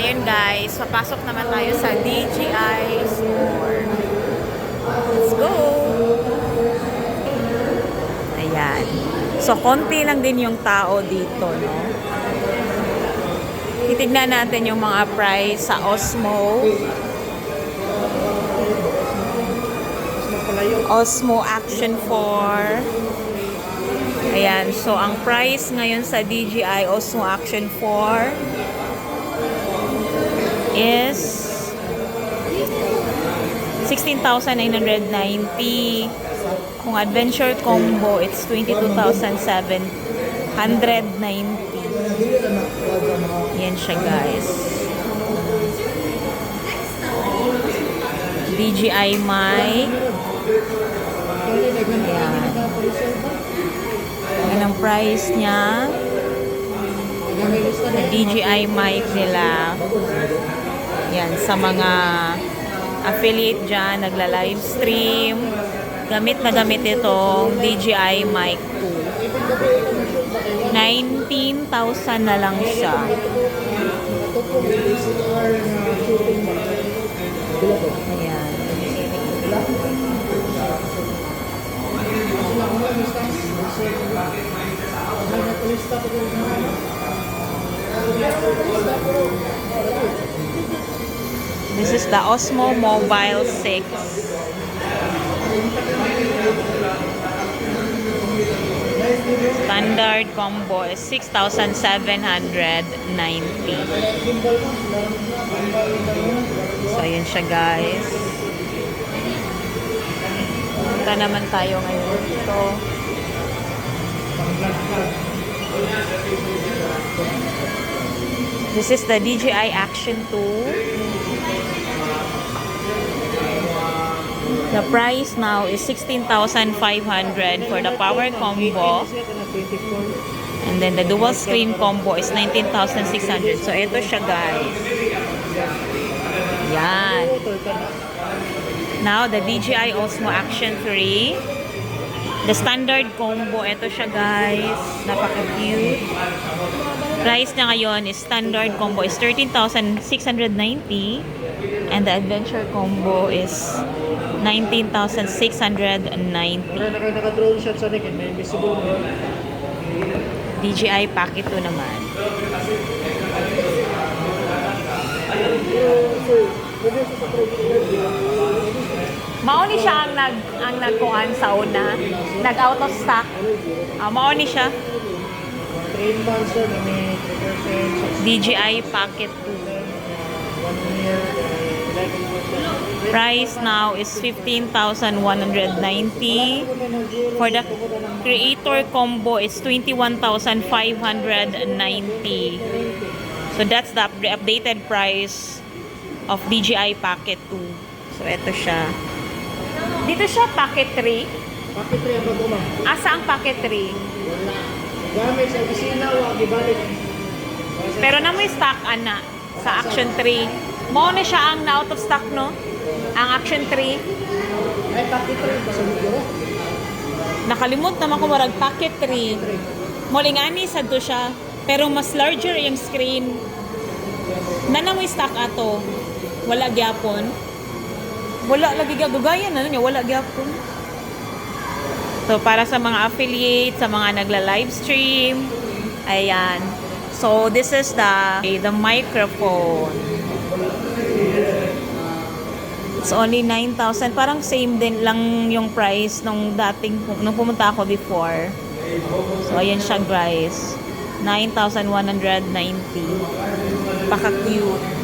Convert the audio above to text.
ayun guys, papasok naman tayo sa DJI store. Let's go! Ayan. So, konti lang din yung tao dito, no? Titignan natin yung mga price sa Osmo. Osmo Action 4. Ayan. So, ang price ngayon sa DJI Osmo Action 4 is 16,990. Kung Adventure Combo, it's 22,790. Yan siya, guys. DJI mic. Ayan. Yan ang price niya. DJI mic nila. Yan, sa mga affiliate dyan, nagla-live stream. Gamit na gamit itong DJI mic 2. 19,000 na lang siya. Ayan. This is the Osmo Mobile 6. Standard combo is 6,790. So, ayan siya, guys. Punta naman tayo ngayon dito. This is the DJI Action 2. The price now is 16,500 for the power combo. And then the dual screen combo is 19,600. So, ito siya, guys. Yan. Now, the DJI Osmo Action 3. The standard combo, ito siya, guys. Napaka-cute. Price niya ngayon is standard combo is 13,690. And the adventure combo is 19,690. Naka-drone shot sa neck, may visible mo. DJI Pocket 2 naman. Mauni siya ang nagkuhan sa una. Nag-out of stock. Mauni siya. 3 months sir, may 3%. DJI Pocket 2. 1 year, 11%. Price now is 15,190. For the creator combo, it's 21,590. So that's the updated price of DJI Pocket 2. So ito siya. Dito siya Pocket 3. Pocket 3 ang bago ma. Asa ang Pocket 3? Wala. Gamit sa opisina, wag ibalik. Pero na may stock ana sa Action 3. Mao na siya ang na out of stock, no? Ang Action 3. Ay, Pocket 3 ba sa video? Nakalimot naman ko marag Pocket 3. Molingani sa to siya. Pero mas larger yung screen. Na may stock ato. Wala gyapon. Wala lagi gagugayan ano niya, wala gyapon. So para sa mga affiliate, sa mga nagla-live stream, ayan. So this is the microphone. It's only 9,000. Parang same din lang yung price nung nung pumunta ako before. So ayan siya, guys. 9,190. Paka-cute.